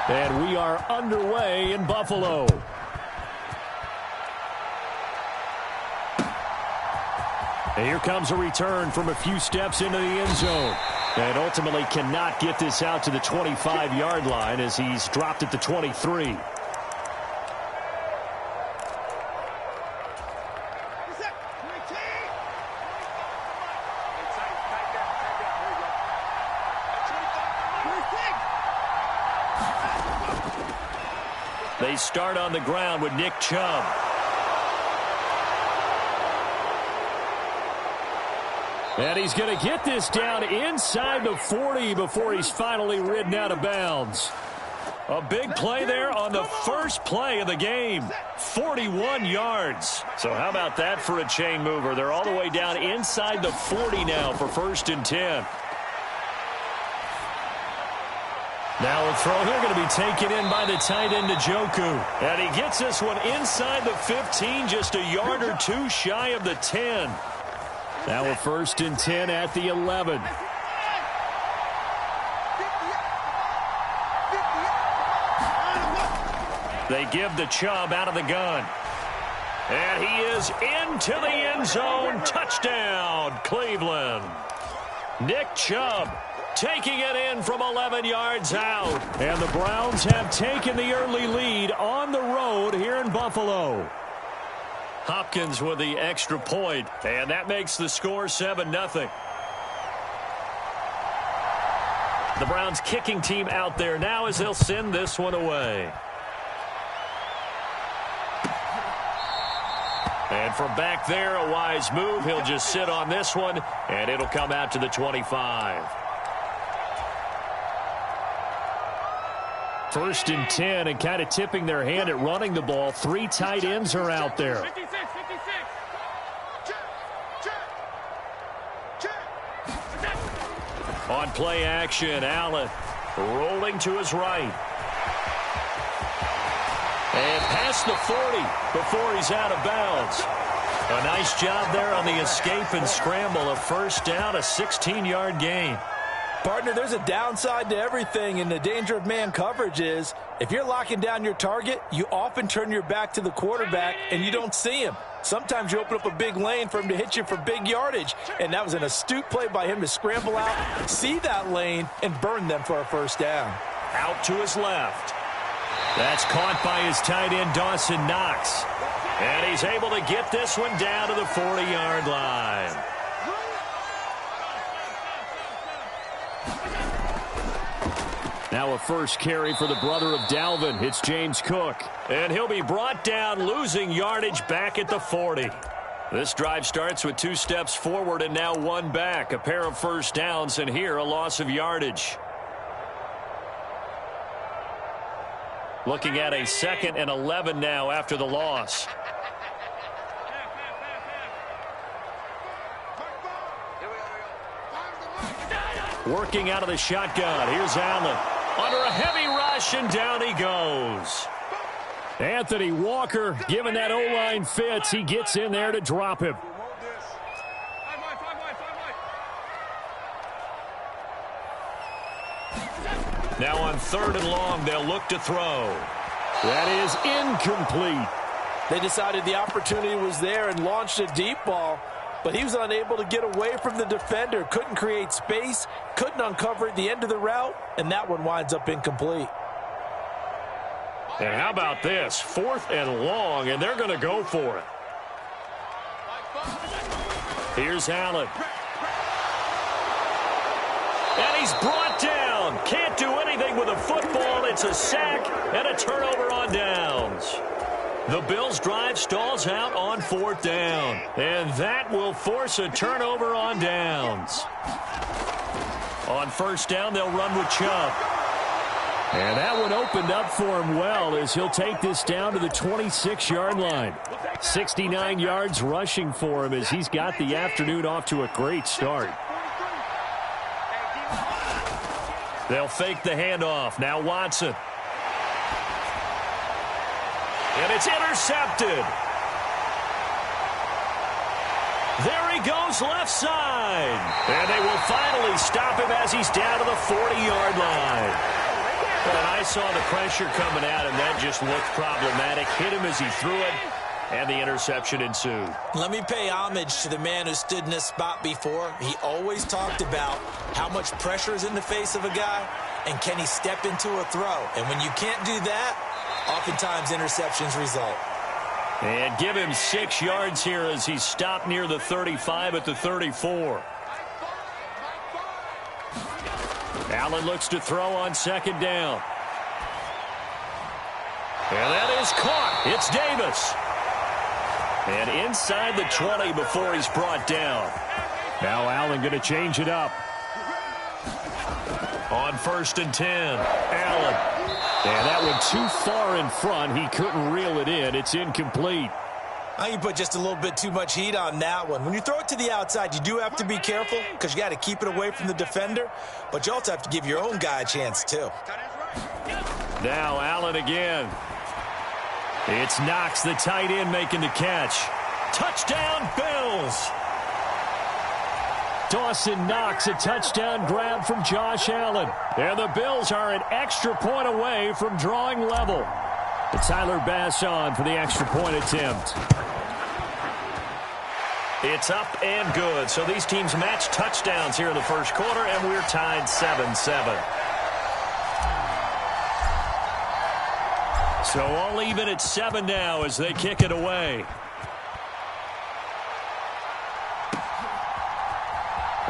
And we are underway in Buffalo. And here comes a return from a few steps into the end zone. And ultimately cannot get this out to the 25-yard line as he's dropped at the 23. They start on the ground with Nick Chubb. And he's going to get this down inside the 40 before he's finally ridden out of bounds. A big play there on the first play of the game. 41 yards. So how about that for a chain mover? They're all the way down inside the 40 now for 1st and 10. Now a throw here going to be taken in by the tight end Njoku. And he gets this one inside the 15, just a yard or two shy of the 10. Now a 1st and 10 at the 11. They give the Chubb out of the gun. And he is into the end zone. Touchdown, Cleveland. Nick Chubb taking it in from 11 yards out. And the Browns have taken the early lead on the road here in Buffalo. Hopkins with the extra point, and that makes the score 7-0. The Browns kicking team out there now as they'll send this one away. And from back there, a wise move. He'll just sit on this one, and it'll come out to the 25. 1st and 10, and kind of tipping their hand at running the ball. 3 tight ends are out there. On play action, Allen rolling to his right. And past the 40 before he's out of bounds. A nice job there on the escape and scramble. A 1st down, a 16-yard gain. Partner, there's a downside to everything, and the danger of man coverage is if you're locking down your target, you often turn your back to the quarterback and you don't see him. Sometimes you open up a big lane for him to hit you for big yardage, and that was an astute play by him to scramble out, see that lane, and burn them for a 1st down. Out to his left. That's caught by his tight end, Dawson Knox. And he's able to get this one down to the 40-yard line. Now a first carry for the brother of Dalvin. It's James Cook. And he'll be brought down, losing yardage back at the 40. This drive starts with 2 steps forward and now 1 back. A pair of 1st downs, and here a loss of yardage. Looking at a 2nd and 11 now after the loss. Working out of the shotgun. Here's Allen. Under a heavy rush, and down he goes. Anthony Walker, given that O-line fits, he gets in there to drop him. Now on 3rd and long, they'll look to throw. That is incomplete. They decided the opportunity was there and launched a deep ball, but he was unable to get away from the defender, couldn't create space, couldn't uncover at the end of the route, and that one winds up incomplete. And how about this? 4th and long, and they're going to go for it. Here's Allen. And he's brought down. Can't do anything with a football. It's a sack and a turnover on downs. The Bills' drive stalls out on 4th down. And that will force a turnover on downs. On 1st down, they'll run with Chubb. And that one opened up for him well as he'll take this down to the 26-yard line. 69 yards rushing for him as he's got the afternoon off to a great start. They'll fake the handoff. Now Watson. And it's intercepted. There he goes left side. And they will finally stop him as he's down to the 40-yard line. And I saw the pressure coming at him. That just looked problematic. Hit him as he threw it, and the interception ensued. Let me pay homage to the man who stood in this spot before. He always talked about how much pressure is in the face of a guy, and can he step into a throw. And when you can't do that, oftentimes interceptions result. And give him 6 yards here as he stopped near the 35 at the 34. Allen looks to throw on second down. And that is caught. It's Davis. And inside the 20 before he's brought down. Now Allen going to change it up. On 1st and 10, Allen. And that one too far in front. He couldn't reel it in. It's incomplete. I think you put just a little bit too much heat on that one. When you throw it to the outside, you do have to be careful because you got to keep it away from the defender, but you also have to give your own guy a chance too. Now Allen again. It's Knox, the tight end, making the catch. Touchdown, Bills! Dawson Knox, a touchdown grab from Josh Allen. And the Bills are an extra point away from drawing level. Tyler Bass on for the extra point attempt. It's up and good. So these teams match touchdowns here in the first quarter, and we're tied 7-7. So all even at 7 now as they kick it away.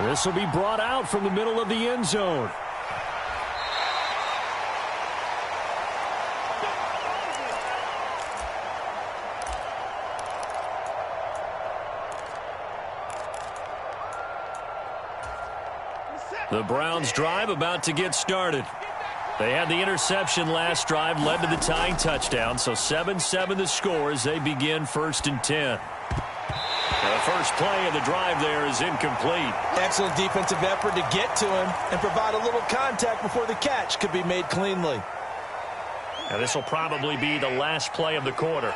This will be brought out from the middle of the end zone. The Browns drive about to get started. They had the interception last drive, led to the tying touchdown, so 7-7 the score as they begin 1st and 10. The first play of the drive there is incomplete. Excellent defensive effort to get to him and provide a little contact before the catch could be made cleanly. Now this will probably be the last play of the quarter.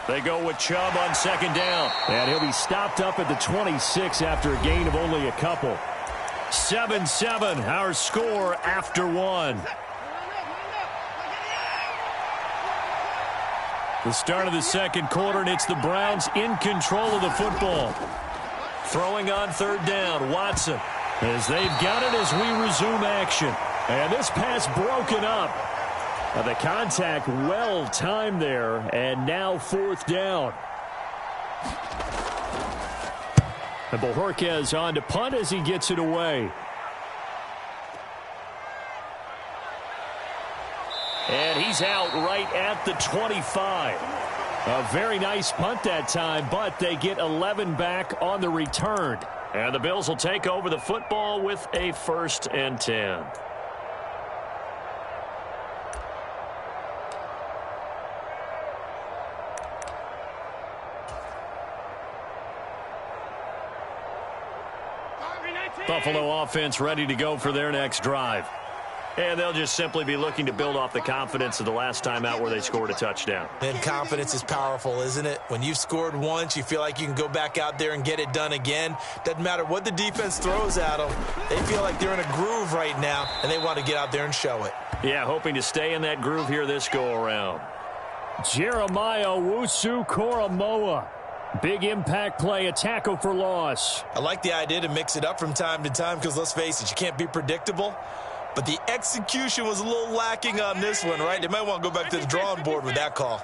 They go with Chubb on second down. And he'll be stopped up at the 26 after a gain of only a couple. 7-7, our score after 1. The start of the second quarter, and it's the Browns in control of the football. Throwing on 3rd down, Watson. As they've got it as we resume action. And this pass broken up. The contact well timed there, and now 4th down. And Bojorquez on to punt as he gets it away. And he's out right at the 25. A very nice punt that time, but they get 11 back on the return. And the Bills will take over the football with a 1st and 10. Buffalo offense ready to go for their next drive. And they'll just simply be looking to build off the confidence of the last time out where they scored a touchdown. And confidence is powerful, isn't it? When you've scored once, you feel like you can go back out there and get it done again. Doesn't matter what the defense throws at them. They feel like they're in a groove right now, and they want to get out there and show it. Yeah, hoping to stay in that groove here this go-around. Jeremiah Owusu-Koramoah. Big impact play, a tackle for loss. I like the idea to mix it up from time to time because, let's face it, you can't be predictable. But the execution was a little lacking on this one, right? They might want to go back to the drawing board with that call.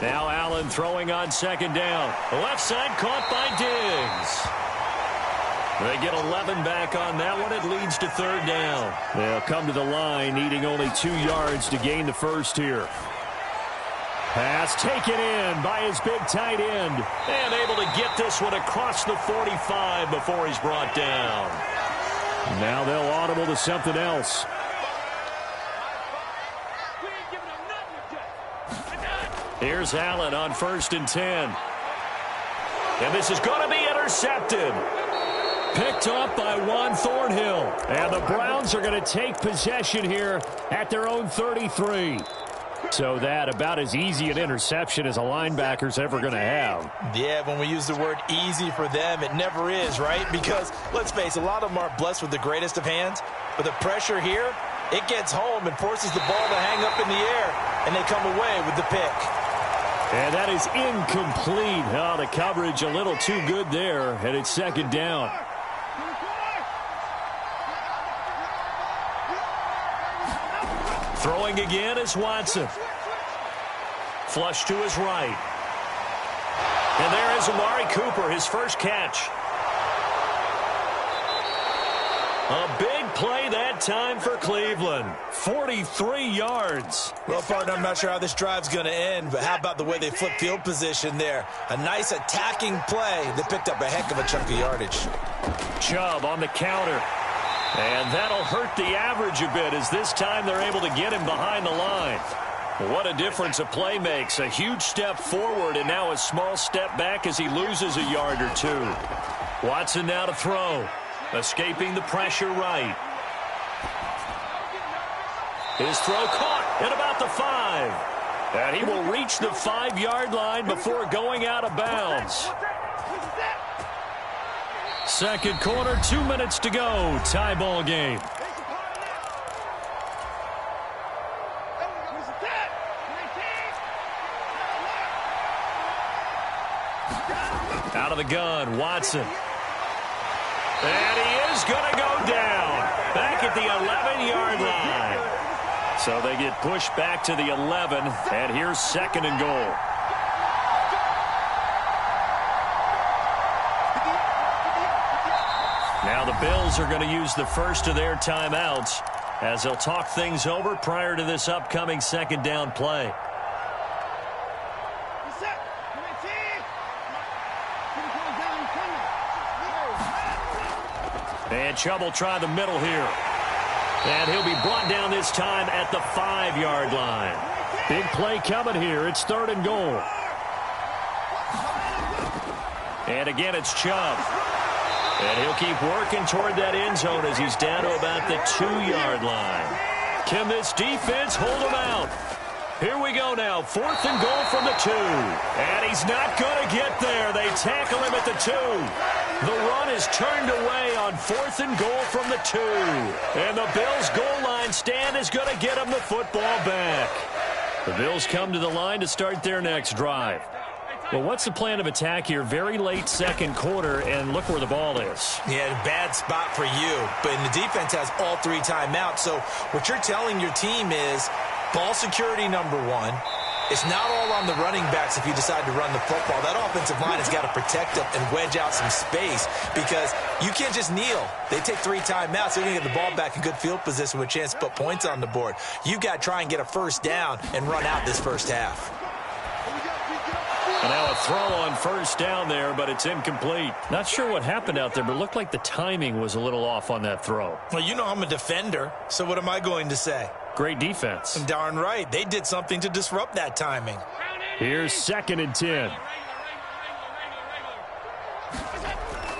Now Allen throwing on second down. Left side caught by Diggs. They get 11 back on that one. It leads to 3rd down. They'll come to the line, needing only 2 yards to gain the first here. Pass taken in by his big tight end. And able to get this one across the 45 before he's brought down. Now they'll audible to something else. Here's Allen on 1st and 10. And this is going to be intercepted. Picked up by Juan Thornhill. And the Browns are going to take possession here at their own 33. So that about as easy an interception as a linebacker's ever going to have. Yeah, when we use the word easy for them, it never is, right? Because, let's face it, a lot of them aren't blessed with the greatest of hands. But the pressure here, it gets home and forces the ball to hang up in the air, and they come away with the pick. And that is incomplete. Oh, the coverage a little too good there, and it's second down. Throwing again is Watson. Flush to his right. And there is Amari Cooper, his first catch. A big play that time for Cleveland. 43 yards. Well, partner, I'm not sure how this drive's going to end, but how about the way they flip field position there? A nice attacking play that picked up a heck of a chunk of yardage. Chubb on the counter. And that'll hurt the average a bit as this time they're able to get him behind the line. What a difference a play makes. A huge step forward and now a small step back as he loses a yard or two. Watson now to throw. Escaping the pressure right. His throw caught at about the 5. And he will reach the 5-yard line before going out of bounds. Second quarter, 2 minutes to go. Tie ball game. Out of the gun, Watson. And he is going to go down. Back at the 11-yard line. So they get pushed back to the 11. And here's second and goal. Now the Bills are going to use the first of their timeouts as they'll talk things over prior to this upcoming second down play. And Chubb will try the middle here. And he'll be brought down this time at the 5-yard line. Big play coming here. It's third and goal. And again, it's Chubb. And he'll keep working toward that end zone as he's down to about the 2-yard line. Can this defense hold him out? Here we go now. Fourth and goal from the 2. And he's not going to get there. They tackle him at the 2. The run is turned away on fourth and goal from the 2. And the Bills' goal line stand is going to get him the football back. The Bills come to the line to start their next drive. Well, what's the plan of attack here? Very late second quarter, and look where the ball is. Yeah, bad spot for you. But the defense has all 3 timeouts. So what you're telling your team is ball security number 1. It's not all on the running backs if you decide to run the football. That offensive line has got to protect them and wedge out some space because you can't just kneel. They take 3 timeouts. They're going to get the ball back in good field position with a chance to put points on the board. You've got to try and get a first down and run out this first half. And now a throw on first down there, but it's incomplete. Not sure what happened out there, but it looked like the timing was a little off on that throw. Well, you know I'm a defender, so what am I going to say? Great defense. Darn right. They did something to disrupt that timing. Here's second and 10.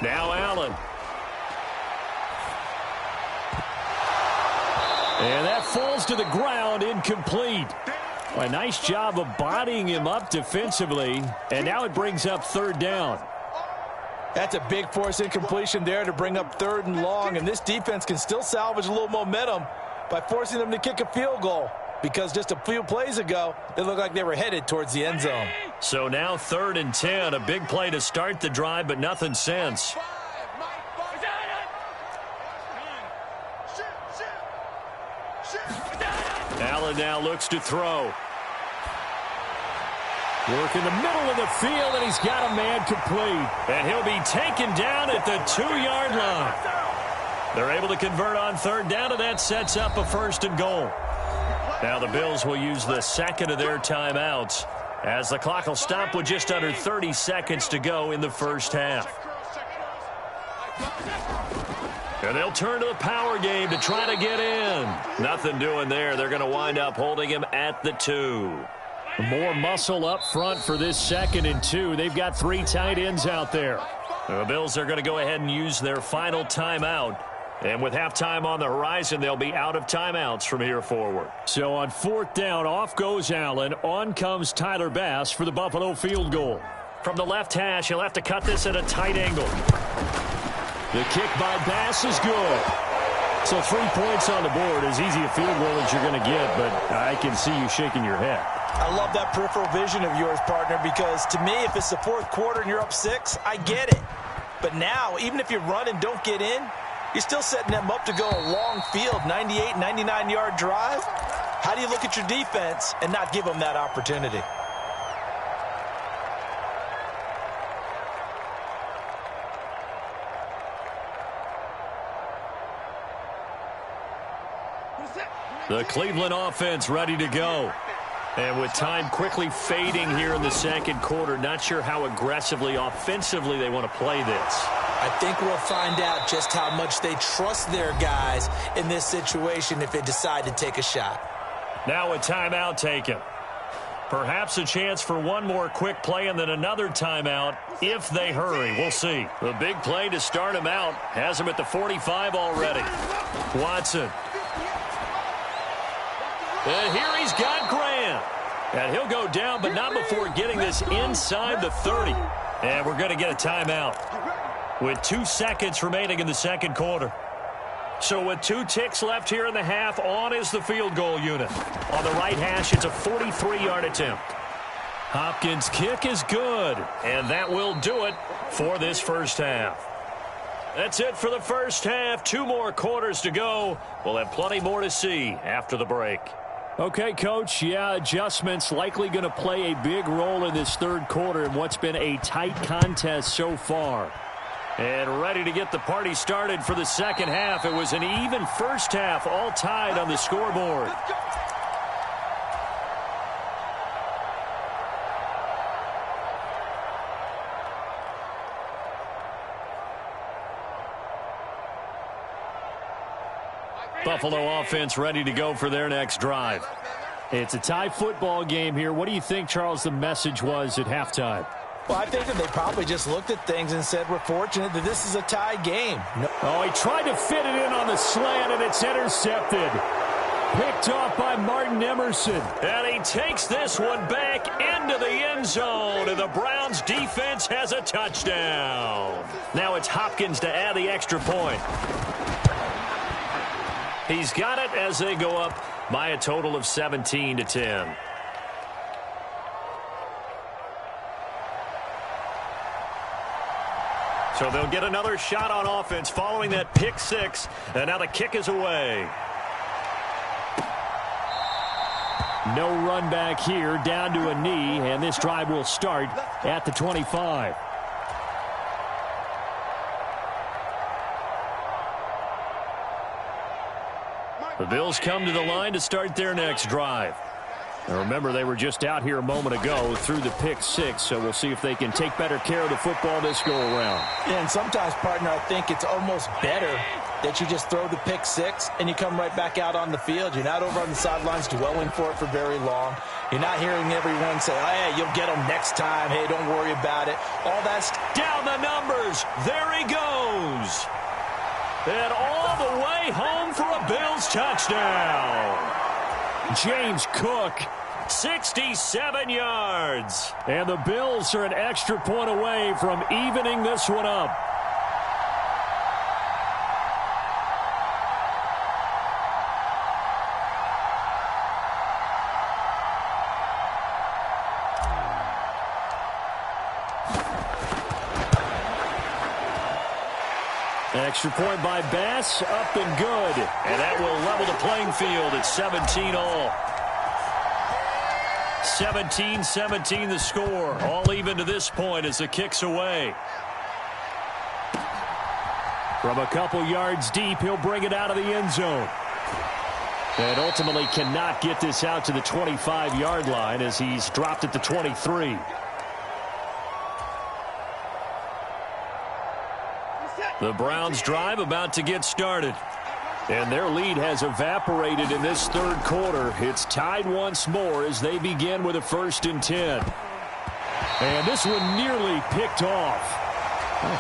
Now Allen. And that falls to the ground, incomplete. A nice job of bodying him up defensively, and now it brings up third down. That's a big force incompletion there to bring up third and long, and this defense can still salvage a little momentum by forcing them to kick a field goal, because just a few plays ago, they looked like they were headed towards the end zone. So now third and 10, a big play to start the drive, but nothing since. Allen now looks to throw. Work in the middle of the field, and he's got a man complete. And he'll be taken down at the 2-yard line. They're able to convert on third down, and that sets up a first and goal. Now the Bills will use the second of their timeouts as the clock will stop with just under 30 seconds to go in the first half. And they'll turn to the power game to try to get in. Nothing doing there. They're going to wind up holding him at the 2. More muscle up front for this second and 2. They've got 3 tight ends out there. The Bills are going to go ahead and use their final timeout And with halftime on the horizon, they'll be out of timeouts from here forward. So on 4th down, off goes Allen. On comes Tyler Bass for the Buffalo field goal. From the left hash, he'll have to cut this at a tight angle. The kick by Bass is good. So 3 points on the board, as easy a field goal as you're going to get, but I can see you shaking your head. I love that peripheral vision of yours, partner, because to me, if it's the 4th quarter and you're up 6, I get it. But now, even if you run and don't get in, you're still setting them up to go a long field, 98, 99-yard drive. How do you look at your defense and not give them that opportunity? The Cleveland offense ready to go. And with time quickly fading here in the second quarter, not sure how aggressively, offensively they want to play this. I think we'll find out just how much they trust their guys in this situation if they decide to take a shot. Now a timeout taken. Perhaps a chance for one more quick play and then another timeout if they hurry. We'll see. The big play to start him out has him at the 45 already. Watson. And here he's got Grant. And he'll go down, but not before getting this inside the 30. And we're going to get a timeout with 2 seconds remaining in the second quarter. So with 2 ticks left here in the half, on is the field goal unit. On the right hash, it's a 43-yard attempt. Hopkins' kick is good, and that will do it for this first half. That's it for the first half. 2 more quarters to go. We'll have plenty more to see after the break. Okay, Coach, yeah, adjustments likely going to play a big role in this third quarter in what's been a tight contest so far. And ready to get the party started for the second half. It was an even first half, all tied on the scoreboard. Buffalo offense ready to go for their next drive. It's a tie football game here. What do you think, Charles, the message was at halftime? Well, I think that they probably just looked at things and said, we're fortunate that this is a tie game. Oh, he tried to fit it in on the slant, and it's intercepted. Picked off by Martin Emerson. And he takes this one back into the end zone, and the Browns defense has a touchdown. Now it's Hopkins to add the extra point. He's got it as they go up by a total of 17-10. So they'll get another shot on offense following that pick 6, and now the kick is away. No run back here, down to a knee, and this drive will start at the 25. The Bills come to the line to start their next drive. Now remember, they were just out here a moment ago through the pick 6, so we'll see if they can take better care of the football this go-around. Yeah, and sometimes, partner, I think it's almost better that you just throw the pick 6 and you come right back out on the field. You're not over on the sidelines dwelling for it for very long. You're not hearing everyone say, oh, hey, you'll get them next time. Hey, don't worry about it. All that's down the numbers. There he goes. And all the way home for a Bills touchdown. James Cook, 67 yards. And the Bills are an extra point away from evening this one up. Extra point by Bass, up and good. And that will level the playing field at 17 all. 17-17 the score. All even to this point as the kick's away. From a couple yards deep, he'll bring it out of the end zone. And ultimately cannot get this out to the 25-yard line as he's dropped at the 23. The Browns drive about to get started. And their lead has evaporated in this third quarter. It's tied once more as they begin with a 1st and 10. And this one nearly picked off.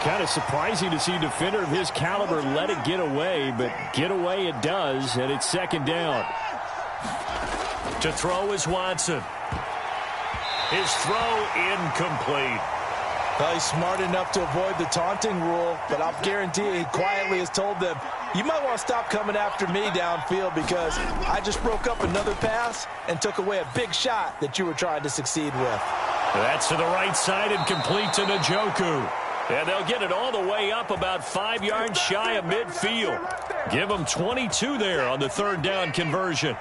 Kind of surprising to see a defender of his caliber let it get away, but get away it does, and it's second down. To throw is Watson. His throw incomplete. Well, he's smart enough to avoid the taunting rule, but I'll guarantee he quietly has told them, you might want to stop coming after me downfield because I just broke up another pass and took away a big shot that you were trying to succeed with. That's to the right side and complete to Njoku. And they'll get it all the way up about 5 yards shy of midfield. Give them 22 there on the third down conversion.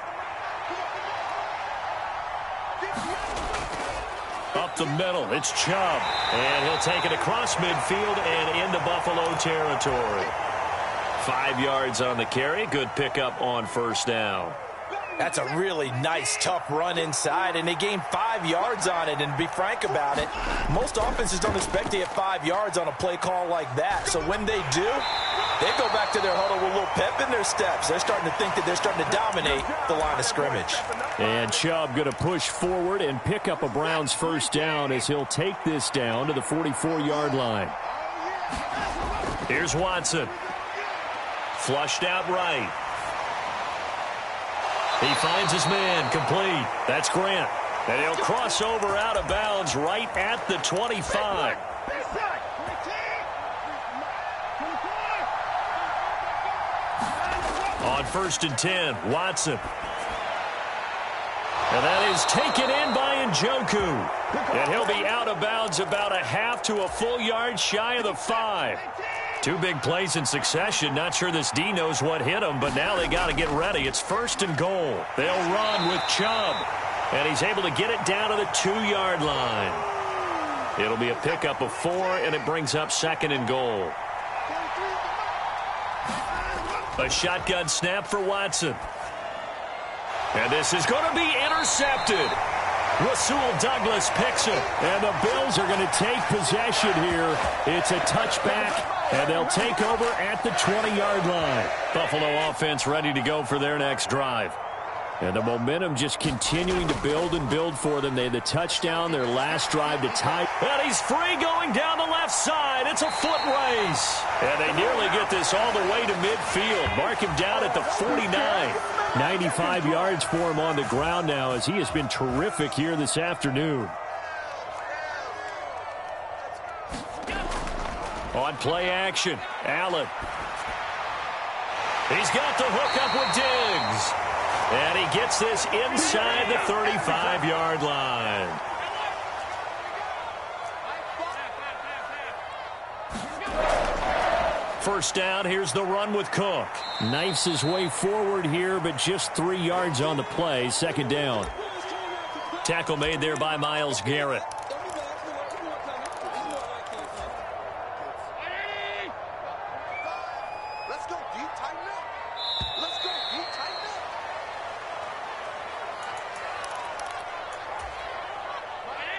Up the middle, it's Chubb. And he'll take it across midfield and into Buffalo territory. 5 yards on the carry. Good pickup on first down. That's a really nice, tough run inside, and they gained 5 yards on it. And to be frank about it, most offenses don't expect to get 5 yards on a play call like that. So when they do, they go back to their huddle with a little pep in their steps. They're starting to think that they're starting to dominate the line of scrimmage. And Chubb going to push forward and pick up a Browns first down as he'll take this down to the 44-yard line. Here's Watson. Flushed out right. He finds his man, complete. That's Grant. And he'll cross over out of bounds right at the 25. On 1st and 10, Watson. And that is taken in by Njoku. And he'll be out of bounds about a half to a full yard shy of the 5. 2 big plays in succession. Not sure this D knows what hit him, but now they got to get ready. It's 1st and goal. They'll run with Chubb. And he's able to get it down to the 2-yard line. It'll be a pickup of 4, and it brings up 2nd and goal. A shotgun snap for Watson. And this is going to be intercepted. Rasul Douglas picks it. And the Bills are going to take possession here. It's a touchback, and they'll take over at the 20-yard line. Buffalo offense ready to go for their next drive. And the momentum just continuing to build and build for them. They had the touchdown, their last drive to tie. And he's free going down the left side. It's a foot race. And they nearly get this all the way to midfield. Mark him down at the 49. 95 yards for him on the ground now as he has been terrific here this afternoon. On play action, Allen. He's got the hook up with Diggs. And he gets this inside the 35-yard line. First down, here's the run with Cook. Knifes his way forward here, but just 3 yards on the play. Second down. Tackle made there by Myles Garrett.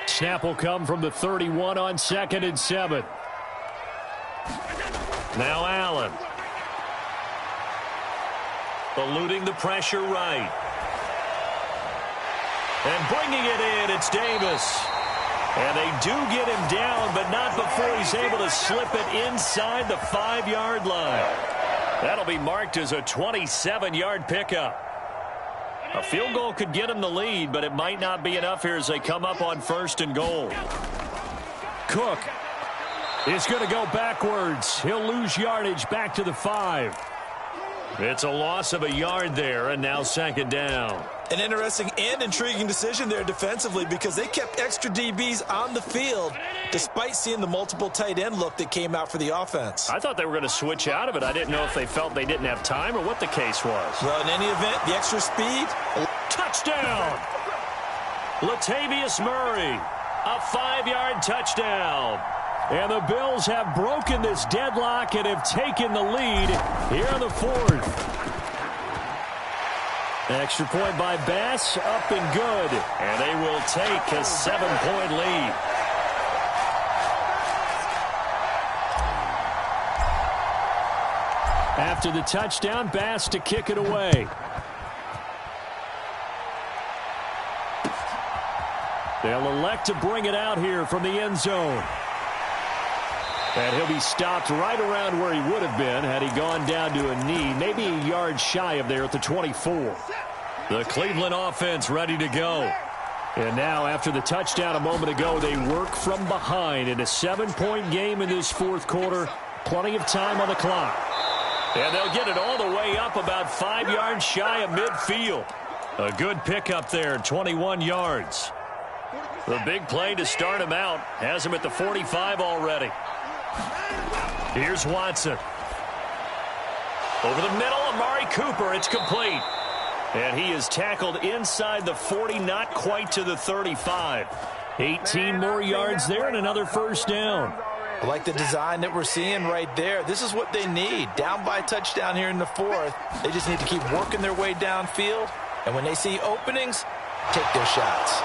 Snap will come from the 31 on 2nd and 7. Now Allen. Eluding the pressure right. And bringing it in, it's Davis. And they do get him down, but not before he's able to slip it inside the 5-yard line. That'll be marked as a 27-yard pickup. A field goal could get him the lead, but it might not be enough here as they come up on 1st and goal. Cook is going to go backwards. He'll lose yardage back to the 5. It's a loss of a yard there, and now 2nd down. An interesting and intriguing decision there defensively because they kept extra DBs on the field despite seeing the multiple tight end look that came out for the offense. I thought they were going to switch out of it. I didn't know if they felt they didn't have time or what the case was. Well, in any event, the extra speed. Touchdown! Latavius Murray, a 5-yard touchdown. And the Bills have broken this deadlock and have taken the lead here in the 4th. Extra point by Bass, up and good. And they will take a 7-point lead. After the touchdown, Bass to kick it away. They'll elect to bring it out here from the end zone. And he'll be stopped right around where he would have been had he gone down to a knee, maybe a yard shy of there at the 24. The Cleveland offense ready to go. And now, after the touchdown a moment ago, they work from behind in a 7-point game in this fourth quarter. Plenty of time on the clock. And they'll get it all the way up about 5 yards shy of midfield. A good pickup there, 21 yards. The big play to start him out has him at the 45 already. Here's Watson. Over the middle, Amari Cooper. It's complete. And he is tackled inside the 40, not quite to the 35. 18 more yards there and another first down. I like the design that we're seeing right there. This is what they need. Down by a touchdown here in the fourth. They just need to keep working their way downfield. And when they see openings, take their shots.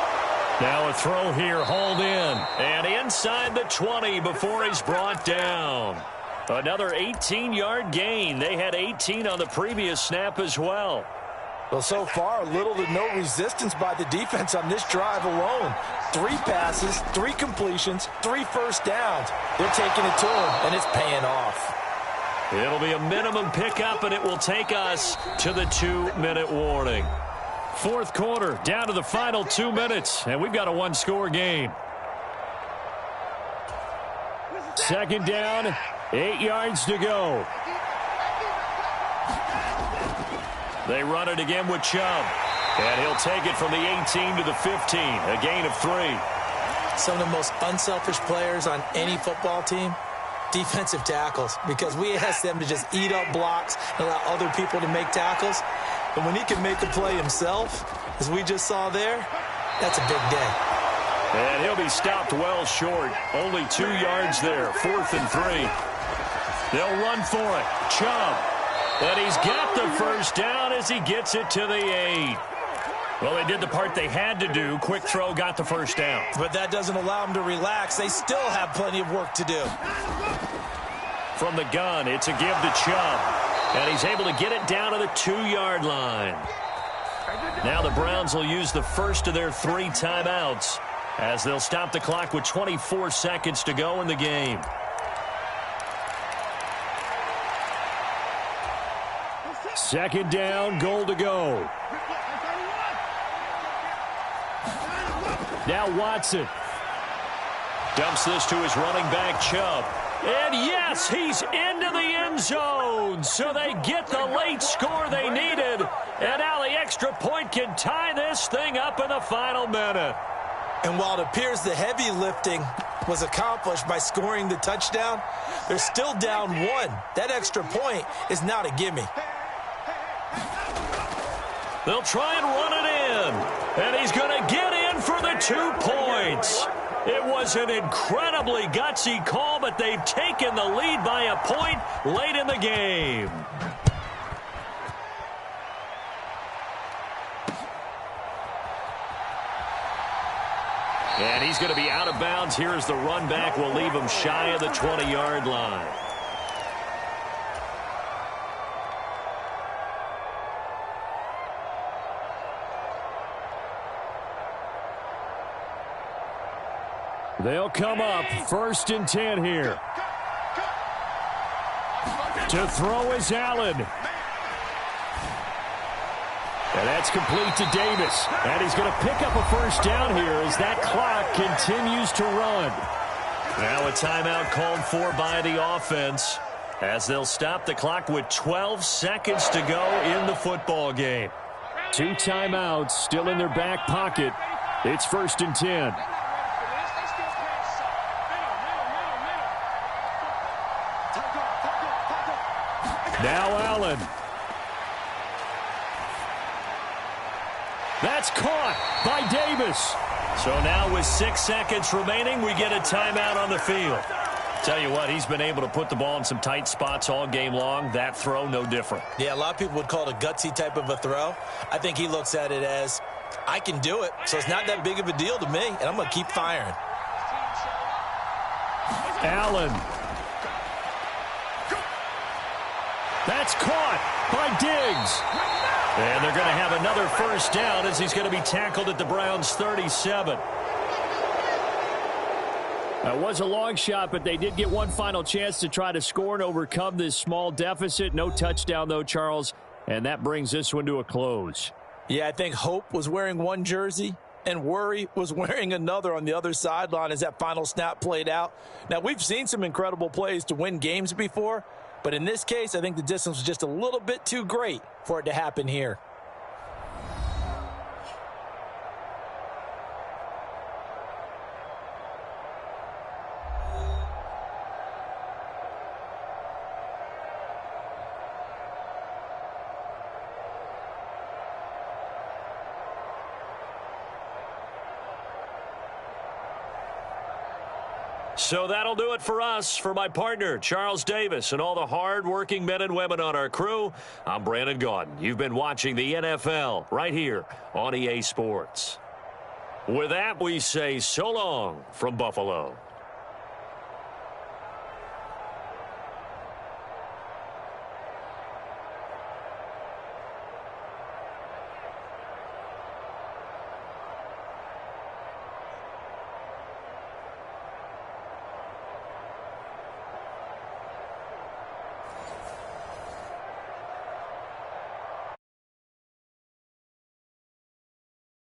Now a throw here, hauled in. And inside the 20 before he's brought down. Another 18-yard gain. They had 18 on the previous snap as well. Well, so far, little to no resistance by the defense on this drive alone. 3 passes, 3 completions, 3 first downs. They're taking it to him, and it's paying off. It'll be a minimum pickup, and it will take us to the 2-minute warning. Fourth quarter, down to the final 2 minutes, and we've got a 1-score game. Second down, 8 yards to go. They run it again with Chubb. And he'll take it from the 18 to the 15. A gain of 3. Some of the most unselfish players on any football team, defensive tackles, because we ask them to just eat up blocks and allow other people to make tackles. But when he can make a play himself, as we just saw there, that's a big day. And he'll be stopped well short. Only 2 yards there. 4th and 3. They'll run for it. Chubb. And he's got the first down as he gets it to the 8. Well, they did the part they had to do. Quick throw got the first down. But that doesn't allow them to relax. They still have plenty of work to do. From the gun, it's a give to Chubb. And he's able to get it down to the 2-yard line. Now the Browns will use the first of their 3 timeouts as they'll stop the clock with 24 seconds to go in the game. Second down, goal to go. Now Watson. Dumps this to his running back, Chubb. And yes, he's into the end zone. So they get the late score they needed. And now the extra point can tie this thing up in the final minute. And while it appears the heavy lifting was accomplished by scoring the touchdown, they're still down 1. That extra point is not a gimme. They'll try and run it in. And he's going to get in for the 2 points. It was an incredibly gutsy call, but they've taken the lead by a point late in the game. And he's going to be out of bounds here as the run back will leave him shy of the 20-yard line. They'll come up 1st and 10 here. To throw is Allen. And that's complete to Davis. And he's going to pick up a first down here as that clock continues to run. Now a timeout called for by the offense as they'll stop the clock with 12 seconds to go in the football game. 2 timeouts still in their back pocket. It's 1st and 10. Now Allen. That's caught by Davis. So now with 6 seconds remaining, we get a timeout on the field. Tell you what, he's been able to put the ball in some tight spots all game long. That throw, no different. Yeah, a lot of people would call it a gutsy type of a throw. I think he looks at it as, I can do it, so it's not that big of a deal to me, and I'm going to keep firing. Allen. That's caught by Diggs. And they're going to have another first down as he's going to be tackled at the Browns' 37. It was a long shot, but they did get one final chance to try to score and overcome this small deficit. No touchdown, though, Charles, and that brings this one to a close. Yeah, I think hope was wearing one jersey and worry was wearing another on the other sideline as that final snap played out. Now, we've seen some incredible plays to win games before, but in this case, I think the distance was just a little bit too great for it to happen here. So that'll do it for us. For my partner, Charles Davis, and all the hard-working men and women on our crew, I'm Brandon Gaudin. You've been watching the NFL right here on EA Sports. With that, we say so long from Buffalo.